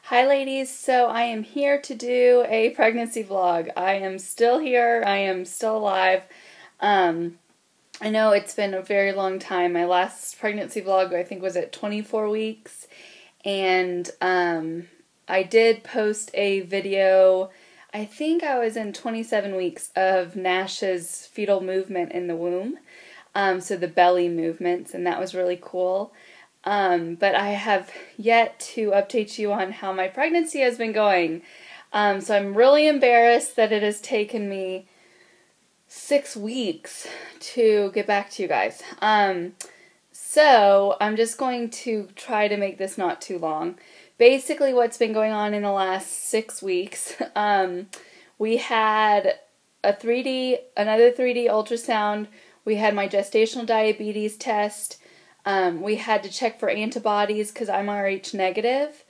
Hi ladies, so I am here to do a pregnancy vlog. I am still here, I am still alive. I know it's been a very long time. My last pregnancy vlog I think was at 24 weeks, and I did post a video, I think I was in 27 weeks, of Nash's fetal movement in the womb, so the belly movements, and that was really cool. But I have yet to update you on how my pregnancy has been going. So I'm really embarrassed that it has taken me 6 weeks to get back to you guys. So I'm just going to try to make this not too long. Basically what's been going on in the last 6 weeks, we had another 3D ultrasound, we had my gestational diabetes test, we had to check for antibodies because I'm Rh negative,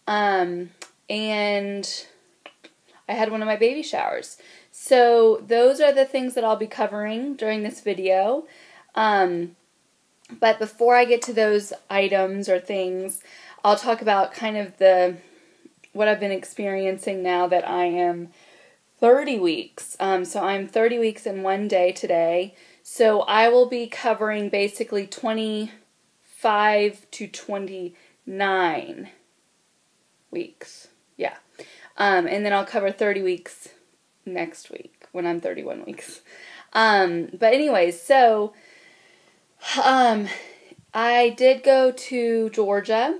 and I had one of my baby showers. So those are the things that I'll be covering during this video. But before I get to those items or things, I'll talk about kind of what I've been experiencing now that I am 30 weeks. So I'm 30 weeks in one day today. So I will be covering basically 25 to 29 weeks. Yeah. And then I'll cover 30 weeks next week when I'm 31 weeks. But anyways, so I did go to Georgia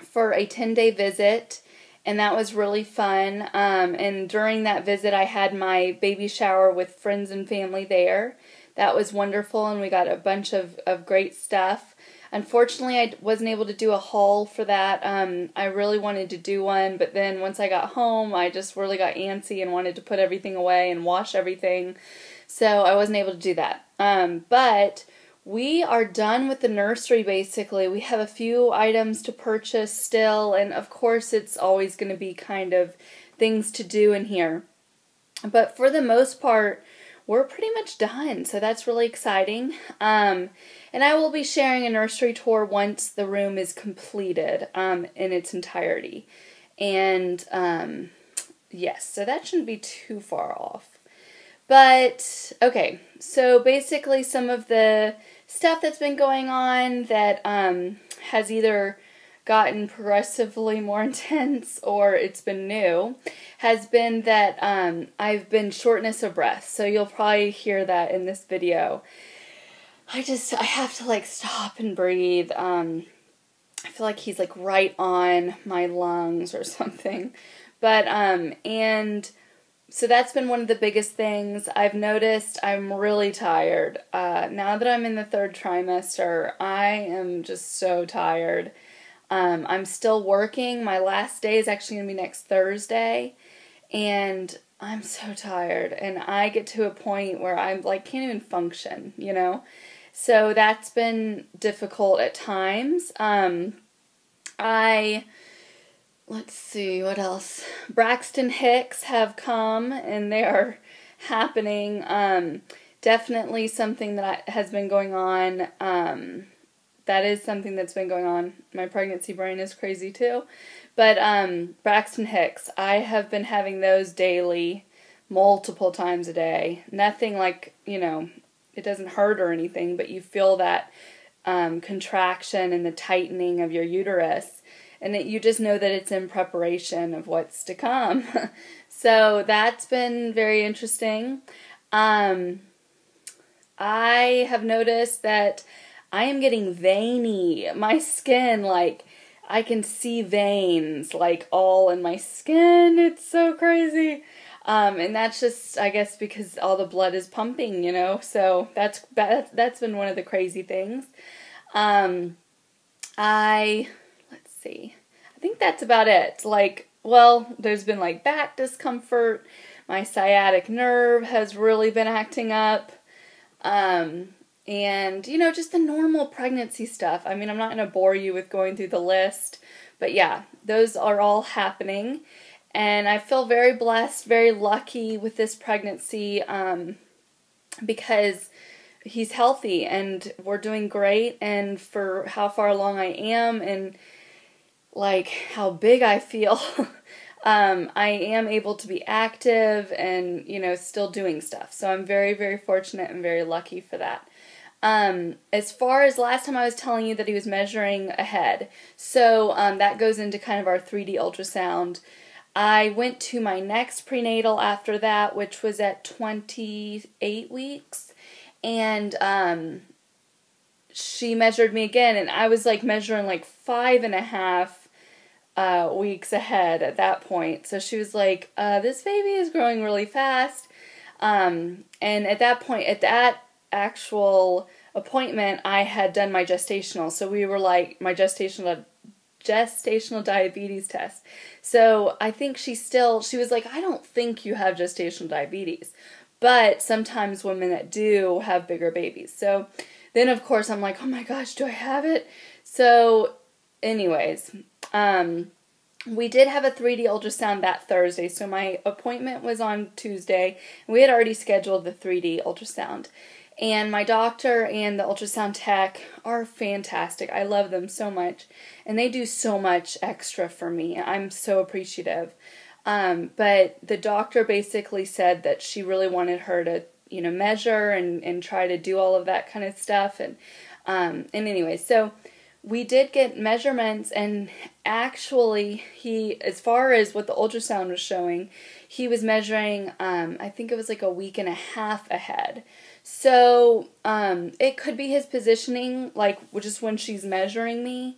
for a 10-day visit, and that was really fun. And during that visit, I had my baby shower with friends and family there. That was wonderful, and we got a bunch of great stuff. Unfortunately, I wasn't able to do a haul for that. I really wanted to do one, but then once I got home, I just really got antsy and wanted to put everything away and wash everything, so I wasn't able to do that. But we are done with the nursery, basically. We have a few items to purchase still, and of course it's always going to be kind of things to do in here. But for the most part, we're pretty much done, so that's really exciting. And I will be sharing a nursery tour once the room is completed in its entirety. And yes, so that shouldn't be too far off. But, okay, so basically some of the stuff that's been going on that has either gotten progressively more intense or it's been new has been that I've been shortness of breath. So you'll probably hear that in this video. I have to like stop and breathe. I feel like he's like right on my lungs or something. But, and so that's been one of the biggest things. I've noticed I'm really tired. Now that I'm in the 3rd trimester, I am just so tired. I'm still working. My last day is actually going to be next Thursday, and I'm so tired, and I get to a point where I'm like can't even function, you know? So that's been difficult at times. Let's see, what else? Braxton Hicks have come, and they are happening. Definitely something that has been going on. That is something that's been going on. My pregnancy brain is crazy too. But Braxton Hicks, I have been having those daily, multiple times a day. Nothing like, you know, it doesn't hurt or anything, but you feel that contraction and the tightening of your uterus. And you just know that it's in preparation of what's to come. So that's been very interesting. I have noticed that I am getting veiny. My skin, like, I can see veins, like, all in my skin. It's so crazy. And that's just, I guess, because all the blood is pumping, you know? So that's been one of the crazy things. Let's see. I think that's about it. Like, well, there's been, like, back discomfort. My sciatic nerve has really been acting up. And, you know, just the normal pregnancy stuff. I mean, I'm not going to bore you with going through the list. But yeah, those are all happening. And I feel very blessed, very lucky with this pregnancy because he's healthy and we're doing great. And for how far along I am, and like how big I feel. I am able to be active and, you know, still doing stuff. So I'm very, very fortunate and very lucky for that. As far as last time I was telling you that he was measuring ahead. So that goes into kind of our 3D ultrasound. I went to my next prenatal after that, which was at 28 weeks. And she measured me again, and I was like measuring like 5.5 weeks ahead at that point. So she was like, this baby is growing really fast. And at that point, at that actual appointment, I had done my gestational. So we were like, my gestational diabetes test. So I think she was like, I don't think you have gestational diabetes. But sometimes women that do have bigger babies. So then, of course, I'm like, oh my gosh, do I have it? So anyways, we did have a 3D ultrasound that Thursday. So my appointment was on Tuesday. And we had already scheduled the 3D ultrasound. And my doctor and the ultrasound tech are fantastic. I love them so much. And they do so much extra for me. I'm so appreciative. But the doctor basically said that she really wanted her to, you know, measure and try to do all of that kind of stuff. And anyway, so we did get measurements, and actually as far as what the ultrasound was showing, he was measuring, I think it was like a week and a half ahead. So it could be his positioning, like just when she's measuring me,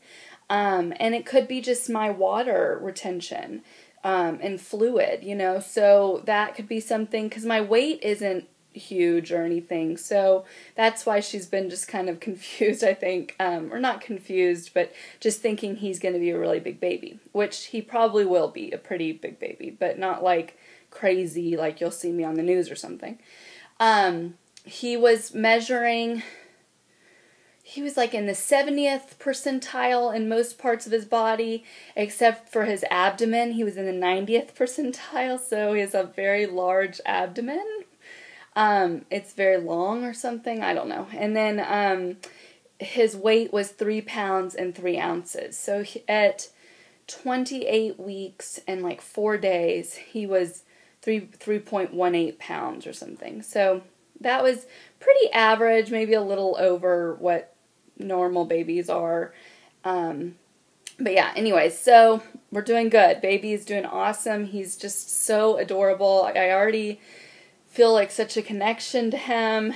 and it could be just my water retention and fluid, you know, so that could be something, because my weight isn't huge or anything, so that's why she's been just kind of confused, I think, or not confused, but just thinking he's going to be a really big baby, which he probably will be a pretty big baby, but not like crazy, like you'll see me on the news or something. He was measuring, he was like in the 70th percentile in most parts of his body, except for his abdomen. He was in the 90th percentile, so he has a very large abdomen. It's very long or something, I don't know. And then his weight was 3 pounds and 3 ounces. So at 28 weeks and like 4 days, he was 3.18 pounds or something. So that was pretty average, maybe a little over what normal babies are. But yeah, anyways, so we're doing good. Baby is doing awesome. He's just so adorable. I already feel like such a connection to him.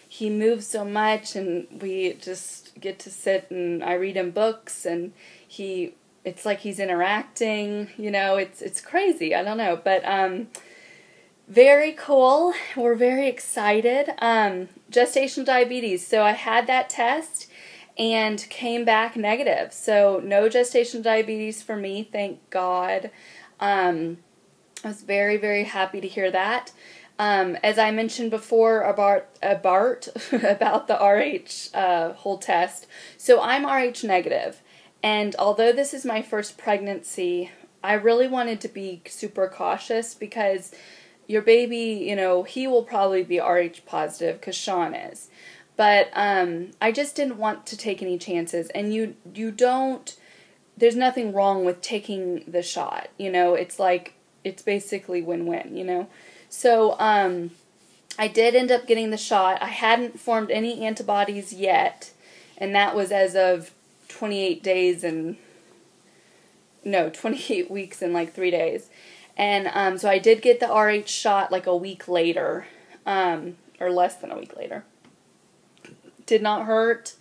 He moves so much, and we just get to sit and I read him books, and it's like he's interacting, you know, it's crazy. I don't know, but very cool. We're very excited. Gestational diabetes. So I had that test and came back negative. So no gestational diabetes for me, thank God. I was very, very happy to hear that. As I mentioned before about the RH whole test. So I'm RH negative. And although this is my first pregnancy, I really wanted to be super cautious, because your baby, you know, he will probably be RH positive because Sean is. But I just didn't want to take any chances. And you don't, there's nothing wrong with taking the shot. You know, it's like, it's basically win-win, you know. So I did end up getting the shot. I hadn't formed any antibodies yet. And that was as of 28 weeks and like 3 days. And so I did get the RH shot like a week later, or less than a week later. Did not hurt,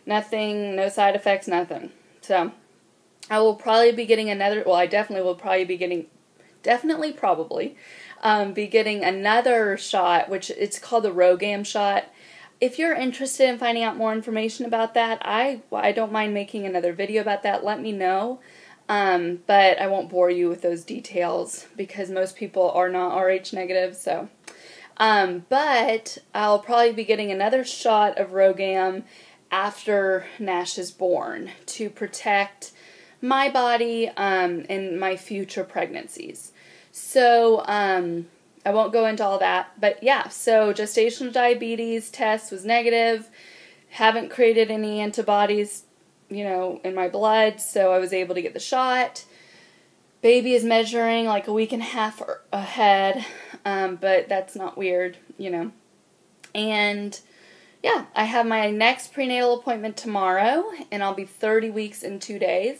nothing, no side effects, nothing. So I will probably be getting another, well, I definitely will probably be getting, be getting another shot, which it's called the RHogam Shot. If you're interested in finding out more information about that, I don't mind making another video about that. Let me know. But I won't bore you with those details because most people are not RH negative, so. But I'll probably be getting another shot of RHogam after Nash is born to protect my body, in my future pregnancies. So, I won't go into all that, but yeah, so gestational diabetes test was negative, haven't created any antibodies in my blood, so I was able to get the shot. Baby is measuring like a week and a half ahead, but that's not weird, And yeah, I have my next prenatal appointment tomorrow, and I'll be 30 weeks in 2 days.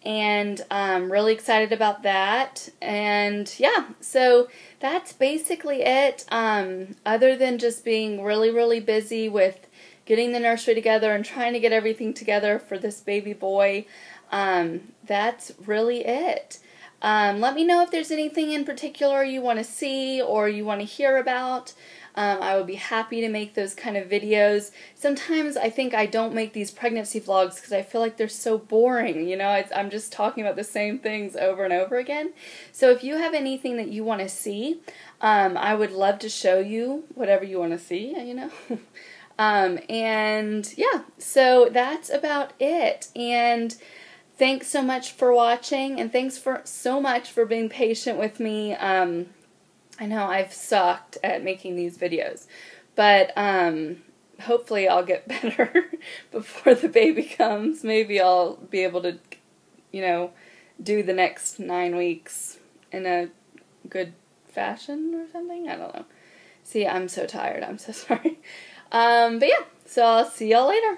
And I'm really excited about that. And yeah, so that's basically it. Other than just being really, really busy with getting the nursery together and trying to get everything together for this baby boy, that's really it. Let me know if there's anything in particular you want to see or you want to hear about. I would be happy to make those kind of videos. Sometimes I think I don't make these pregnancy vlogs because I feel like they're so boring. I'm just talking about the same things over and over again. So if you have anything that you want to see, I would love to show you whatever you want to see, and yeah, so that's about it. And thanks so much for watching, and thanks so much for being patient with me. I know I've sucked at making these videos, but hopefully I'll get better before the baby comes. Maybe I'll be able to, do the next 9 weeks in a good fashion or something. I don't know. See, I'm so tired. I'm so sorry. But yeah, so I'll see y'all later.